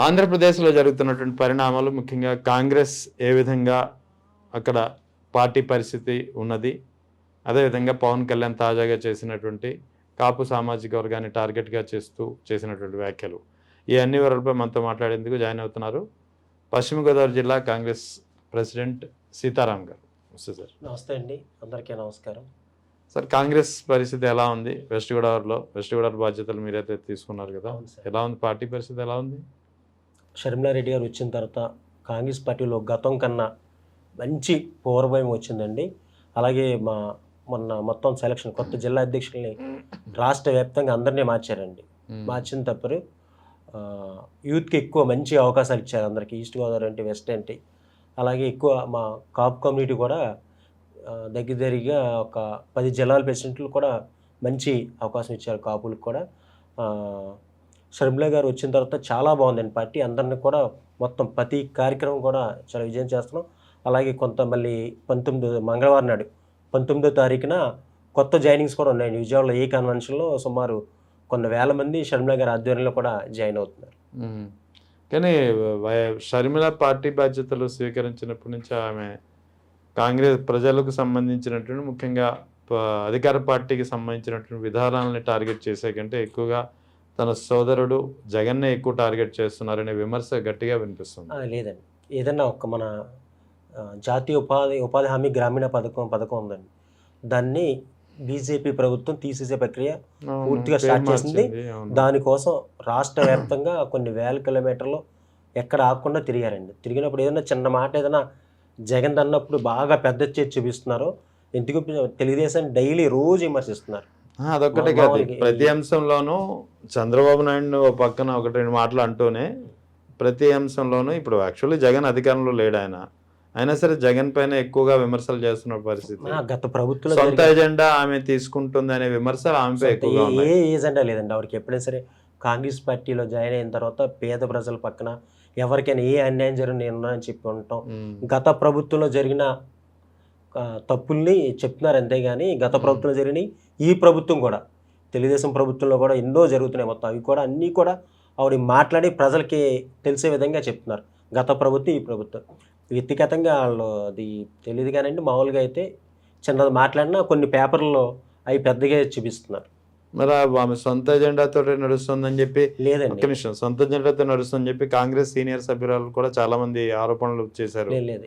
ఆంధ్రప్రదేశ్లో జరుగుతున్నటువంటి పరిణామాలు ముఖ్యంగా కాంగ్రెస్ ఏ విధంగా అక్కడ పార్టీ పరిస్థితి ఉన్నది, అదేవిధంగా పవన్ కళ్యాణ్ తాజాగా చేసినటువంటి కాపు సామాజిక వర్గాన్ని టార్గెట్గా చేసినటువంటి వ్యాఖ్యలు, ఈ అన్ని వివరాలపై మనతో మాట్లాడేందుకు జాయిన్ అవుతున్నారు పశ్చిమ గోదావరి జిల్లా కాంగ్రెస్ ప్రెసిడెంట్ సీతారాం గారు. నమస్తే సార్. నమస్తే అండి, అందరికీ నమస్కారం. సార్, కాంగ్రెస్ పరిస్థితి ఎలా ఉంది? వెస్ట్ గోదావరి బాధ్యతలు మీరైతే తీసుకున్నారు కదా, ఎలా ఉంది పార్టీ పరిస్థితి, ఎలా ఉంది? షర్మిలారెడ్డి గారు వచ్చిన తర్వాత కాంగ్రెస్ పార్టీలో గతం కన్నా మంచి పూర్వభయం వచ్చిందండి. అలాగే మొన్న మొత్తం సెలక్షన్ కొత్త జిల్లా అధ్యక్షుల్ని రాష్ట్ర వ్యాప్తంగా అందరినీ మార్చారండి. మార్చిన తప్పరు యూత్కి ఎక్కువ మంచి అవకాశాలు ఇచ్చారు అందరికీ. ఈస్ట్ గోదావరి అంటే, వెస్ట్ అంటే, అలాగే ఎక్కువ మా కాపు కమ్యూనిటీ కూడా దగ్గరగా ఒక 10 జిల్లాల ప్రెసిడెంట్లు కూడా మంచి అవకాశం ఇచ్చారు కాపులకు కూడా. షర్మిల గారు వచ్చిన తర్వాత చాలా బాగుందండి పార్టీ. అందరినీ కూడా మొత్తం ప్రతి కార్యక్రమం కూడా చాలా విజయం చేస్తున్నాం. అలాగే మళ్ళీ మంగళవారం నాడు 19వ తారీఖున కొత్త జాయినింగ్స్ కూడా ఉన్నాయండి. విజయవాడలో ఏ కన్వెన్షన్లో సుమారు కొన్ని వేల మంది షర్మిల గారి ఆధ్వర్యంలో కూడా జాయిన్ అవుతున్నారు. కానీ షర్మిల పార్టీ బాధ్యతలు స్వీకరించినప్పటి నుంచి ఆమె కాంగ్రెస్ ప్రజలకు సంబంధించినటువంటి, ముఖ్యంగా అధికార పార్టీకి సంబంధించినటువంటి విధానాలని టార్గెట్ చేసే కంటే ఎక్కువగా తన సోదరుడు జగన్నే ఎక్కువ టార్గెట్ చేస్తున్నారనే విమర్శ గట్టిగా వినిపిస్తుంది. లేదండి, ఏదన్నా మన జాతీయ ఉపాధి హామీ గ్రామీణ పథకం ఉందండి. దాన్ని బీజేపీ ప్రభుత్వం తీసేసే ప్రక్రియ పూర్తిగా స్టార్ట్ చేసింది. దానికోసం రాష్ట్ర వ్యాప్తంగా కొన్ని వేల కిలోమీటర్లు ఎక్కడ ఆగకుండా తిరిగారండి. తిరిగినప్పుడు ఏదైనా చిన్న మాట ఏదైనా జగన్ అన్నప్పుడు బాగా పెద్ద చేసి చూపిస్తున్నారు. ఎందుకు తెలుగుదేశాన్ని డైలీ రోజు విమర్శిస్తున్నారు. అదొక్కటే కాదు, ప్రతి అంశంలోనూ చంద్రబాబు నాయుడు పక్కన 1-2 మాటలు అంటూనే ప్రతి అంశంలోనూ ఇప్పుడు యాక్చువల్లీ జగన్ అధికారంలో లేడు, అయినా సరే జగన్ పైన ఎక్కువగా విమర్శలు చేస్తున్న పరిస్థితి. గత ప్రభుత్వం సొంత ఎజెండా ఆమె తీసుకుంటుంది అనే విమర్శలు ఆమెపై ఎక్కువగా ఉన్నాయి. ఏ ఎజెండా లేదండి ఆవిడకి. ఎప్పుడైనా సరే కాంగ్రెస్ పార్టీలో జాయిన్ అయిన తర్వాత పేద ప్రజల పక్కన ఎవరికైనా ఏ అన్యాయం జరిగిన నేనున్నానని చెప్పి ఉంటాం. గత ప్రభుత్వంలో జరిగిన తప్పుల్ని చెప్తున్నారు అంతేగాని గత ప్రభుత్వంలో జరిగినాయి ఈ ప్రభుత్వం కూడా, తెలుగుదేశం ప్రభుత్వంలో కూడా ఎన్నో జరుగుతున్నాయి. మొత్తం అవి కూడా అన్నీ కూడా ఆవిడ మాట్లాడి ప్రజలకి తెలిసే విధంగా చెప్తున్నారు. గత ప్రభుత్వం ఈ ప్రభుత్వం వ్యక్తిగతంగా వాళ్ళు అది తెలియదు కానండి. మామూలుగా అయితే చిన్నది మాట్లాడినా కొన్ని పేపర్లలో అవి పెద్దగా చూపిస్తున్నారు. మరి ఆమె సొంత ఎజెండాతో నడుస్తుందని చెప్పి లేదండి, సొంత ఎజెండాతో నడుస్తుందని చెప్పి కాంగ్రెస్ సీనియర్ సభ్యురాలు కూడా చాలా మంది ఆరోపణలు చేశారు. లేదు,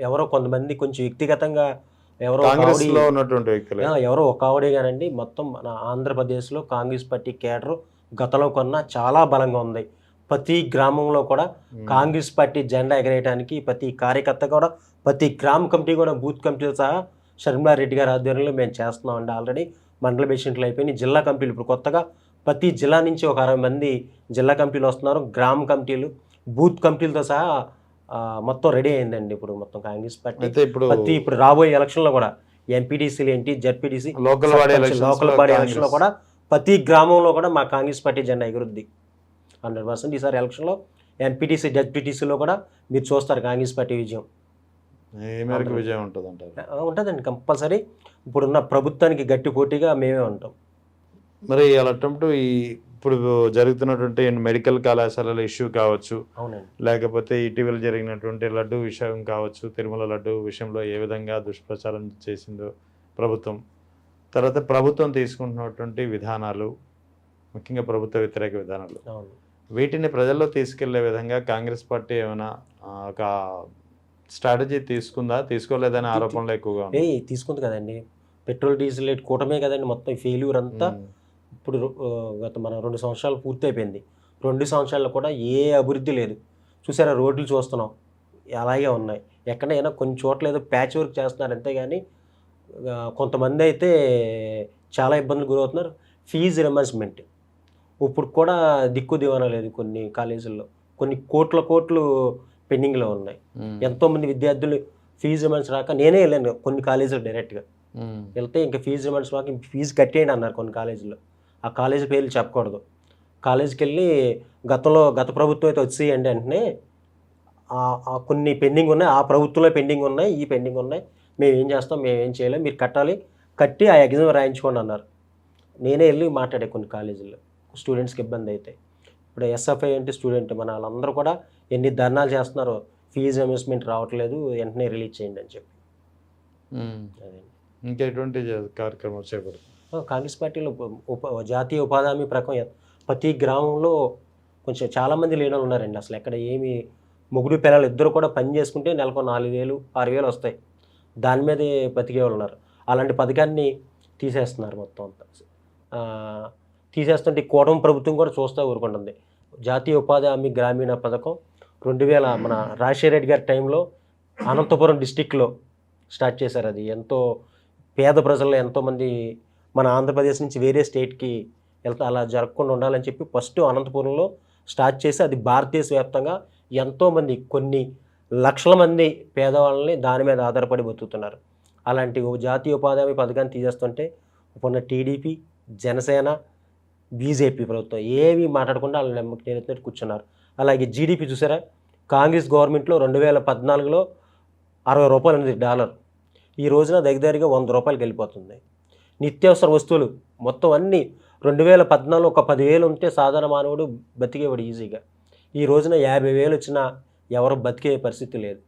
ఎవరో కొంతమంది కొంచెం వ్యక్తిగతంగా ఎవరో కాంగ్రెస్ లో ఉన్నటువంటి వ్యక్తులు ఎవరో ఒక ఆవిడే కానండి. మొత్తం మన ఆంధ్రప్రదేశ్లో కాంగ్రెస్ పార్టీ కేడర్ గతంలో కన్నా చాలా బలంగా ఉంది. ప్రతి గ్రామంలో కూడా కాంగ్రెస్ పార్టీ జెండా ఎగరేయడానికి ప్రతి కార్యకర్త కూడా, ప్రతి గ్రామ కమిటీ కూడా, బూత్ కమిటీలు సహా షర్మిలారెడ్డి గారి ఆధ్వర్యంలో మేము చేస్తున్నామండి. ఆల్రెడీ మండల ప్రెసిడెంట్లు అయిపోయినాయి. జిల్లా కమిటీలు ఇప్పుడు కొత్తగా ప్రతి జిల్లా నుంచి ఒక 60 మంది జిల్లా కమిటీలు వస్తున్నారు. గ్రామ కమిటీలు, బూత్ కమిటీలతో సహా మొత్తం రెడీ అయిందండి ఇప్పుడు మొత్తం కాంగ్రెస్ పార్టీ. ఇప్పుడు రాబోయే ఎలక్షన్లో కూడా ఎంపీటీసీలు ఏంటి, జెడ్పీటీసీ, లోకల్ బాడీ ఎలక్షన్లో కూడా ప్రతి గ్రామంలో కూడా మా కాంగ్రెస్ పార్టీ జెండా ఎగురుద్ది 100%. ఈసారి ఎలక్షన్లో ఎంపీటీసీ, జెడ్పీటీసీలో కూడా మీరు చూస్తారు కాంగ్రెస్ పార్టీ విజయం. విజయం ఉంటుందండి కంపల్సరీ. ఇప్పుడున్న ప్రభుత్వానికి గట్టి పోటీగా మేమే ఉంటాం. మరి అలాంటప్పుడు ఇప్పుడు జరుగుతున్నటువంటి మెడికల్ కళాశాలల ఇష్యూ కావచ్చు, లేకపోతే ఇటీవల జరిగినటువంటి లడ్డు విషయం కావచ్చు, తిరుమల లడ్డు విషయంలో ఏ విధంగా దుష్ప్రచారం చేసిందో ప్రభుత్వం, తర్వాత ప్రభుత్వం తీసుకుంటున్నటువంటి విధానాలు, ముఖ్యంగా ప్రభుత్వ వ్యతిరేక విధానాలు, వీటిని ప్రజల్లో తీసుకెళ్లే విధంగా కాంగ్రెస్ పార్టీ ఏమైనా ఒక స్ట్రాటజీ తీసుకుందా, తీసుకోలేదనే ఆరోపణలు ఎక్కువగా ఉన్నాయి. తీసుకుంది కదండి. పెట్రోల్ డీజిల్ రేట్ కూటమే కదండి మొత్తం ఫెయిల్యూర్ అంతా. ఇప్పుడు మన 2 సంవత్సరాలు పూర్తి అయిపోయింది. 2 సంవత్సరాల్లో కూడా ఏ అభివృద్ధి లేదు. చూసారా, రోడ్లు చూస్తున్నాం అలాగే ఉన్నాయి. ఎక్కడైనా కొన్ని చోట్ల ఏదో ప్యాచ్ వర్క్ చేస్తున్నారు అంతేగాని కొంతమంది అయితే చాలా ఇబ్బందులు గురవుతున్నారు. ఫీజు రిమర్స్మెంట్ ఇప్పుడు కూడా దిక్కు దివానా లేదు. కొన్ని కాలేజీల్లో కొన్ని కోట్లు పెండింగ్లో ఉన్నాయి. ఎంతోమంది విద్యార్థులు ఫీజు రిమర్స్ రాక, నేనే వెళ్ళాను కొన్ని కాలేజీలు డైరెక్ట్గా వెళ్తే ఇంకా ఫీజు రిమర్స్ రాక ఫీజు కట్టేయండి అన్నారు కొన్ని కాలేజీలో. ఆ కాలేజీ పేర్లు చెప్పకూడదు. కాలేజీకి వెళ్ళి గత ప్రభుత్వం అయితే వచ్చేయండి వెంటనే కొన్ని పెండింగ్ ఉన్నాయి, ఆ ప్రభుత్వంలో పెండింగ్ ఉన్నాయి, ఈ పెండింగ్ ఉన్నాయి, మేము ఏం చేస్తాం, మేము ఏం చేయలేం, మీరు కట్టి ఆ ఎగ్జామ్ రాయించుకోండి అన్నారు. నేనే వెళ్ళి మాట్లాడే కొన్ని కాలేజీల్లో స్టూడెంట్స్కి ఇబ్బంది అయితే ఇప్పుడు ఎస్ఎఫ్ఐ అంటే స్టూడెంట్ మన వాళ్ళందరూ కూడా ఎన్ని ధర్నాలు చేస్తున్నారో ఫీజు అమ్యూస్మెంట్ రావట్లేదు, వెంటనే రిలీజ్ చేయండి అని చెప్పి. అదే ఇంకెటువంటి కార్యక్రమాలు చేపడుతుంది? కాంగ్రెస్ పార్టీలో జాతీయ ఉపాధి హామీ ప్రకారం ప్రతి గ్రామంలో కొంచెం చాలామంది లీడర్లు ఉన్నారండి. అసలు ఎక్కడ ఏమి మొగుడు పిల్లలు ఇద్దరు కూడా పని చేసుకుంటే నెలకు 4,000 6,000 వస్తాయి, దాని మీదే బతికే వాళ్ళు ఉన్నారు. అలాంటి పథకాన్ని తీసేస్తున్నారు మొత్తం అంతా. తీసేస్తుంటే ఈ కూటమి ప్రభుత్వం కూడా చూస్తూ ఊరుకుంటుంది. జాతీయ ఉపాధి హామీ గ్రామీణ పథకం 2000 మన రాజశేఖర రెడ్డి గారి టైంలో అనంతపురం డిస్టిక్లో స్టార్ట్ చేశారు. అది ఎంతో పేద ప్రజల్లో ఎంతోమంది మన ఆంధ్రప్రదేశ్ నుంచి వేరే స్టేట్కి వెళ్తే అలా జరగకుండా ఉండాలని చెప్పి ఫస్ట్ అనంతపురంలో స్టార్ట్ చేసి అది భారతదేశ వ్యాప్తంగా ఎంతోమంది కొన్ని లక్షల మంది పేదవాళ్ళని దాని మీద ఆధారపడి బతుకుతున్నారు. అలాంటి జాతీయ ఉపాధి హామీ పథకాన్ని తీసేస్తుంటే ఉన్న టీడీపీ, జనసేన, బీజేపీ ప్రభుత్వం ఏమీ మాట్లాడకుండా వాళ్ళు నెమ్మకి కూర్చున్నారు. అలాగే జీడిపి చూసారా, కాంగ్రెస్ గవర్నమెంట్లో 2014లో 60 రూపాయలు అనేది డాలర్, ఈ రోజున దగ్గరగా 100 రూపాయలకి వెళ్ళిపోతుంది. నిత్యావసర వస్తువులు మొత్తం అన్నీ 2014 ఒక 10,000 ఉంటే సాధారణ మానవుడు బతికేవాడు ఈజీగా. ఈ రోజున 50,000 వచ్చినా ఎవరు బతికే పరిస్థితి లేదు.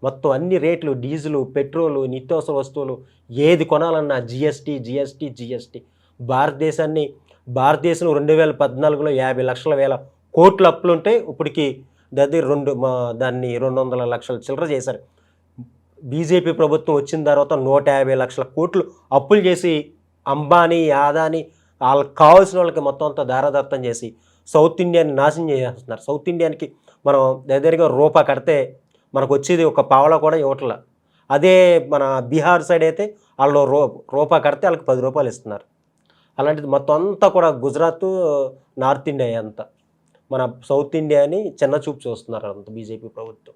మొత్తం అన్ని రేట్లు, డీజిలు, పెట్రోలు, నిత్యావసర వస్తువులు ఏది కొనాలన్నా జిఎస్టీ. భారతదేశంలో 2014లో 50 లక్షల వేల కోట్ల అప్పులుంటే ఇప్పటికి దగ్గర దాన్ని 200 లక్షల చిల్లర చేశారు. బీజేపీ ప్రభుత్వం వచ్చిన తర్వాత 150 లక్షల కోట్లు అప్పులు చేసి అంబానీ, ఆదాని వాళ్ళకి కావాల్సిన వాళ్ళకి మొత్తం అంతా దారాదత్తం చేసి సౌత్ ఇండియాని నాశనం చేస్తున్నారు. సౌత్ ఇండియానికి మనం దగ్గరగా రూపాయి కడితే మనకు వచ్చేది ఒక పావలా కూడా ఇవ్వట్ల. అదే మన బీహార్ సైడ్ అయితే వాళ్ళు రూపాయి కడితే వాళ్ళకి 10 రూపాయలు ఇస్తున్నారు. అలాంటిది మొత్తం అంతా కూడా గుజరాత్, నార్త్ ఇండియా అంతా మన సౌత్ ఇండియాని చిన్న చూపు చూస్తున్నారు అంత బీజేపీ ప్రభుత్వం.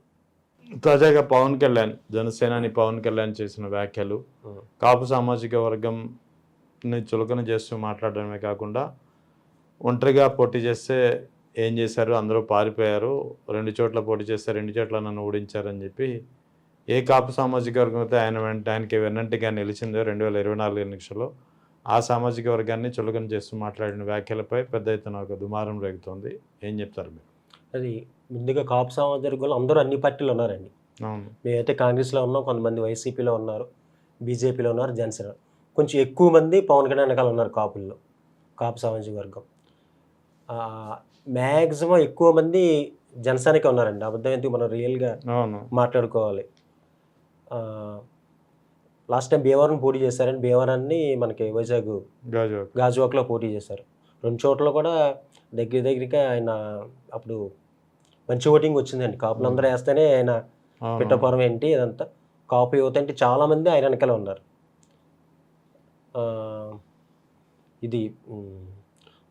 తాజాగా పవన్ కళ్యాణ్, జనసేనాని పవన్ కళ్యాణ్ చేసిన వ్యాఖ్యలు కాపు సామాజిక వర్గంని చులకన చేస్తూ మాట్లాడడమే కాకుండా ఒంటరిగా పోటీ చేస్తే ఏం చేశారు, అందరూ పారిపోయారు, 2 చోట్ల పోటీ చేస్తే 2 చోట్ల నన్ను ఓడించారని చెప్పి ఏ కాపు సామాజిక వర్గం అయితే ఆయనకి వెన్నంటిగా నిలిచిందో 2024 ఎన్నికల్లో ఆ సామాజిక వర్గాన్ని చులకన చేస్తూ మాట్లాడిన వ్యాఖ్యలపై పెద్ద ఎత్తున ఒక దుమారం రేగుతోంది. ఏం చెప్తారు మీరు? అది ముందుగా కాపు సామాజిక వర్గంలో అందరూ అన్ని పార్టీలు ఉన్నారండి. అవును, మేమైతే కాంగ్రెస్లో ఉన్నాం, కొంతమంది వైసీపీలో ఉన్నారు, బీజేపీలో ఉన్నారు, జనసేన. కొంచెం ఎక్కువ మంది పవన్ కళ్యాణ్ వెనకాల ఉన్నారు కాపుల్లో, కాపు సామాజిక వర్గం. మ్యాక్సిమం ఎక్కువ మంది జనసేనకే ఉన్నారండి. అబద్ధం ఎందుకు, మనం రియల్గా మాట్లాడుకోవాలి. లాస్ట్ టైం భీమవరం పోటీ చేశారండి. భీమవరాన్ని మనకి వైజాగ్ గాజువాక్లో పోటీ చేశారు. 2 చోట్ల కూడా దగ్గరగా ఆయన అప్పుడు మంచి ఓటింగ్ వచ్చిందండి. కాపులందరూ వేస్తేనే ఆయన పిట్టపురం ఏంటి ఇదంతా కాపు యువత అంటే చాలామంది ఆయన వెనకాల ఉన్నారు. ఇది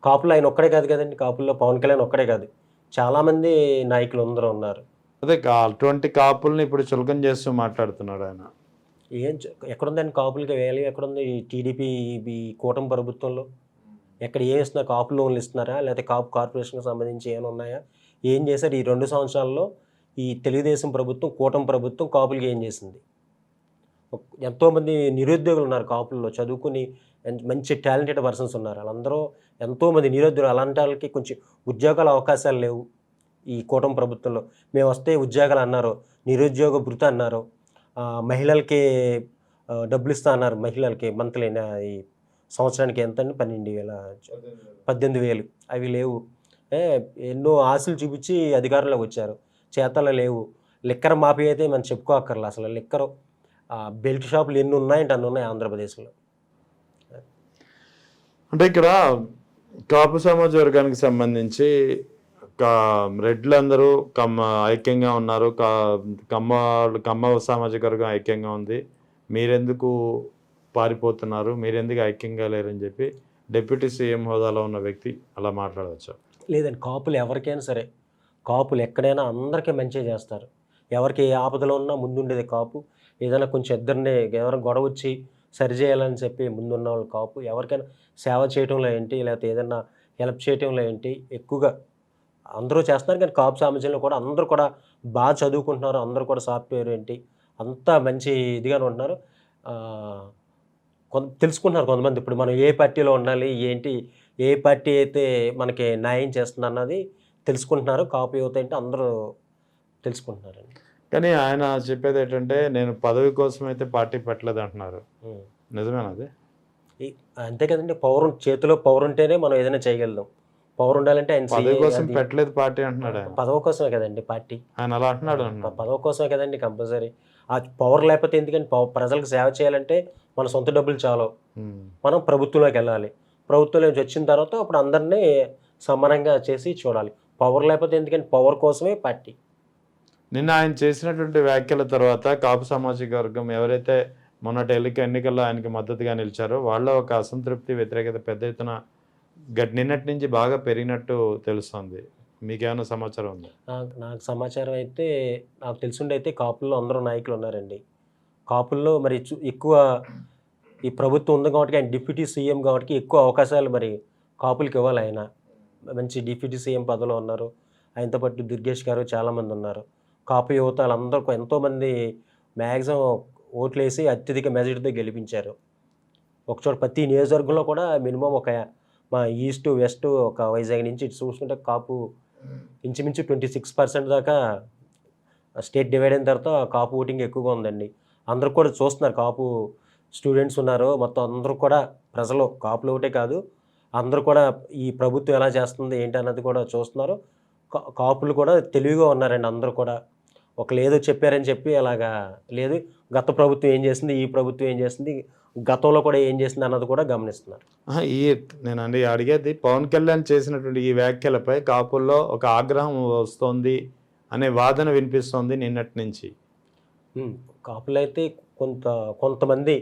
కాపులో ఆయన ఒక్కడే కాదు కదండి, కాపుల్లో పవన్ కళ్యాణ్ ఒక్కడే కాదు, చాలామంది నాయకులు అందరూ ఉన్నారు. అదే అటువంటి కాపుల్ని ఇప్పుడు చులకన చేస్తూ మాట్లాడుతున్నాడు ఆయన. ఎక్కడుందండి కాపులకి వేయాలి? ఎక్కడుంది ఈ టీడీపీ ఈ కూటమి ప్రభుత్వంలో? ఎక్కడ ఏం ఇస్తున్నారు? కాపు లోన్లు ఇస్తున్నారా, లేకపోతే కాపు కార్పొరేషన్కి సంబంధించి ఏమైనా ఉన్నాయా? ఏం చేశారు ఈ 2 సంవత్సరాల్లో? ఈ తెలుగుదేశం ప్రభుత్వం, కూటమి ప్రభుత్వం కాపులకి ఏం చేసింది? ఎంతోమంది నిరుద్యోగులు ఉన్నారు కాపుల్లో, చదువుకుని మంచి టాలెంటెడ్ పర్సన్స్ ఉన్నారు. వాళ్ళందరూ ఎంతోమంది నిరుద్యోగులు. అలాంటి వాళ్ళకి కొంచెం ఉద్యోగాల అవకాశాలు లేవు ఈ కూటమి ప్రభుత్వంలో. మేము వస్తే ఉద్యోగాలు అన్నారు, నిరుద్యోగ భృతి అన్నారు, మహిళలకి డబ్బులు ఇస్తా అన్నారు. మహిళలకి మంత్లీ ఈ సంవత్సరానికి ఎంత అండి, 18,000 అవి లేవు. ఎన్నో ఆశలు చూపించి అధికారంలోకి వచ్చారు, చేతల్లో లేవు. లిక్కర్ మాఫీ అయితే మనం చెప్పుకోక్కర్లా. అసలు లిక్కర్ బెల్ట్ షాపులు ఎన్ని ఉన్నాయంటే అన్ని ఉన్నాయి ఆంధ్రప్రదేశ్లో. అంటే ఇక్కడ కాపు సమాజ వర్గానికి సంబంధించి రెడ్లందరూ ఐక్యంగా ఉన్నారు, కమ్మ సామాజిక వర్గం ఐక్యంగా ఉంది, మీరెందుకు పారిపోతున్నారు, మీరెందుకు ఐక్యంగా లేరని చెప్పి డిప్యూటీ సీఎం హోదాలో ఉన్న వ్యక్తి అలా మాట్లాడవచ్చు? లేదండి, కాపులు ఎవరికైనా సరే, కాపులు ఎక్కడైనా అందరికీ మంచిగా చేస్తారు. ఎవరికి ఏ ఆపదలో ఉన్నా ముందుండేది కాపు. ఏదైనా కొంచెం ఇద్దరిని ఎవరైనా గొడవ వచ్చి సరిచేయాలని చెప్పి ముందున్న వాళ్ళు కాపు. ఎవరికైనా సేవ చేయడంలో ఏంటి, లేకపోతే ఏదైనా హెల్ప్ చేయడంలో ఏంటి ఎక్కువగా అందరూ చేస్తున్నారు. కానీ కాపు సామాజికంలో కూడా అందరూ కూడా బాగా చదువుకుంటున్నారు, అందరూ కూడా సాఫ్ట్వేర్ ఏంటి అంతా మంచి ఇదిగానే ఉంటున్నారు. తెలుసుకుంటున్నారు కొంతమంది. ఇప్పుడు మనం ఏ పార్టీలో ఉండాలి ఏంటి, ఏ పార్టీ అయితే మనకి న్యాయం చేస్తుంది అన్నది తెలుసుకుంటున్నారు. కాపు యువత ఏంటి అందరూ తెలుసుకుంటున్నారండి. కానీ ఆయన చెప్పేది ఏంటంటే నేను పదవి కోసం అయితే పార్టీ పెట్టలేదు అంటున్నారు. ఉమ్. నిజమేనా అది? ఈ అంతే కదండి, చేతిలో పవర్ ఉంటేనే మనం ఏదైనా చేయగలుగుతాం. పవర్ ఉండాలంటే ఆయన పదవి కోసం అది పెట్టలేదు పార్టీ అంటున్నాడు ఆయన. పదవి కోసమే కదండి పార్టీ. ఆయన అలా అంటున్నాడు. పదవి కోసమే కదండి కంపల్సరీ. ఆ పవర్ లేకపోతే ఎందుకంటే ప్రజలకు సేవ చేయాలంటే మన సొంత డబ్బులు చాలు. మనం ప్రభుత్వంలోకి వెళ్ళాలి. ప్రభుత్వంలోకి వచ్చిన తర్వాత అప్పుడు అందరినీ సమానంగా చేసి చూడాలి. పవర్ లేకపోతే ఎందుకంటే పవర్ కోసమే పార్టీ. నిన్న ఆయన చేసినటువంటి వ్యాఖ్యల తర్వాత కాపు సామాజిక వర్గం ఎవరైతే మొన్నటి ఎన్నికల్లో ఆయనకి మద్దతుగా నిలిచారో వాళ్ళ ఒక అసంతృప్తి, వ్యతిరేకత పెద్ద ఎత్తున నిన్నటి నుంచి బాగా పెరిగినట్టు తెలుస్తుంది. మీకేమైనా సమాచారం ఉందా? నాకు సమాచారం అయితే నాకు తెలిసిండైతే కాపుల్లో అందరూ నాయకులు ఉన్నారండి. కాపుల్లో మరి ఎక్కువ ఈ ప్రభుత్వం ఉంది కాబట్టి ఆయన డిప్యూటీ సీఎం కాబట్టి ఎక్కువ అవకాశాలు మరి కాపులకి ఇవ్వాలి ఆయన. మంచి డిప్యూటీ సీఎం పదవిలో ఉన్నారు. ఆయనతో పాటు దుర్గేష్ గారు చాలామంది ఉన్నారు. కాపు యువత వాళ్ళందరూ ఎంతోమంది మ్యాక్సిమం ఓట్లేసి అత్యధిక మెజారిటీతో గెలిపించారు. ఒకచోట ప్రతి నియోజకవర్గంలో కూడా మినిమం మా ఈస్ట్ వెస్ట్ ఒక వైజాగ్ నుంచి ఇటు చూసుకుంటే కాపు ఇంచుమించు 26% దాకా స్టేట్ డివైడ్ అయిన తర్వాత కాపు ఓటింగ్ ఎక్కువగా ఉందండి. అందరూ కూడా చూస్తున్నారు. కాపు స్టూడెంట్స్ ఉన్నారు, మొత్తం అందరూ కూడా ప్రజలు కాపులు ఒకటే కాదు అందరూ కూడా ఈ ప్రభుత్వం ఎలా చేస్తుంది ఏంటి అన్నది కూడా చూస్తున్నారు. కాపులు కూడా తెలివిగా ఉన్నారండి. అందరూ కూడా ఒకళ్ళు ఏదో చెప్పారని చెప్పి అలాగా లేదు, గత ప్రభుత్వం ఏం చేసింది, ఈ ప్రభుత్వం ఏం చేసింది, గతంలో కూడా ఏం చేసింది అన్నది కూడా గమనిస్తున్నారు. నేను అడిగేది పవన్ కళ్యాణ్ చేసినటువంటి ఈ వ్యాఖ్యలపై కాపుల్లో ఒక ఆగ్రహం వస్తోంది అనే వాదన వినిపిస్తోంది నిన్నటి నుంచి. కాపులు అయితే కొంతమంది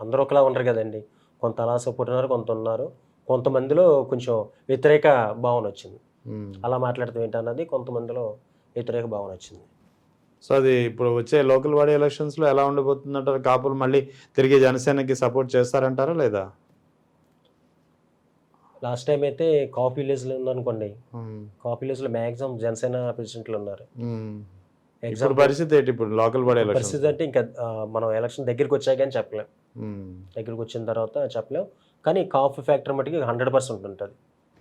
అందరూ ఒకలా ఉండరు కదండి. కొంత అలా సపోర్ట్ ఉన్నారు, కొంత ఉన్నారు. కొంతమందిలో కొంచెం వ్యతిరేక భావన వచ్చింది. అలా మాట్లాడతాం ఏంటన్నది కొంతమందిలో వ్యతిరేక భావన వచ్చింది. సో అది ఇప్పుడు వచ్చే లోకల్ బాడీ ఎలక్షన్స్లో ఎలా ఉండబోతుందంటారు? కాపులు మళ్ళీ తిరిగి జనసేనకి సపోర్ట్ చేస్తారంటారా లేదా? లాస్ట్ టైం అయితే కాపు విలేజ్లో ఉందనుకోండి, కాపు విలేజ్లో మ్యాక్సిమం జనసేన ప్రెసిడెంట్లు ఉన్నారు. ఎగ్జామ్ పరిస్థితి ఏంటి ఇప్పుడు లోకల్ బాడీ ఎలక్షన్ పరిస్థితి అంటే ఇంకా మనం ఎలక్షన్ దగ్గరికి వచ్చాక అని చెప్పలేం. దగ్గరికి వచ్చిన తర్వాత చెప్పలేం. కానీ కాపు ఫ్యాక్టర్ మటుకు 100% ఉంటుంది.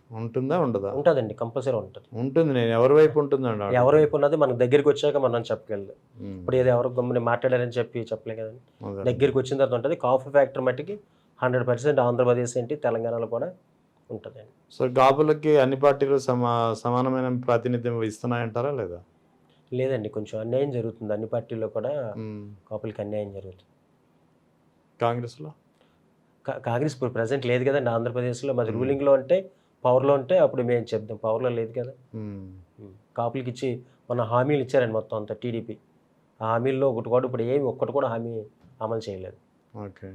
ఉంటుందా ఉండదా? ఉంటుందండి, కంపల్సరీ ఉంటుంది. ఉంటుంది. నేను ఎవరి వైపు ఉంటుందండి? ఎవరి వైపు ఉన్నది మనకు దగ్గరికి వచ్చాక మనం చెప్పగలదు. ఇప్పుడు ఏదో ఎవరు గమ్ముని మాట్లాడారని చెప్పలేం కదండి. దగ్గరికి వచ్చిన తర్వాత ఉంటుంది. కాపు ఫ్యాక్టర్ మట్టికి 100% ఆంధ్రప్రదేశ్ ఏంటి తెలంగాణలో కూడా ఉంటుందండి. సో కాపులకి అన్ని పార్టీలు సమానమైన ప్రాతినిధ్యం ఇస్తున్నాయంటారా లేదా? లేదండి, కొంచెం అన్యాయం జరుగుతుంది. అన్ని పార్టీల్లో కూడా కాపులకి అన్యాయం జరుగుతుంది. కాంగ్రెస్లో కాంగ్రెస్ ఇప్పుడు ప్రజెంట్ లేదు కదండి ఆంధ్రప్రదేశ్లో. మాది రూలింగ్లో అంటే పవర్లో ఉంటే అప్పుడు మేము చెప్దాం. పవర్లో లేదు కదా. కాపులకి ఇచ్చి మన హామీలు ఇచ్చారండి మొత్తం అంతా టీడీపీ. ఆ హామీల్లో ఒక్కటి కూడా ఇప్పుడు ఒక్కటి కూడా హామీ అమలు చేయలేదు. ఓకే.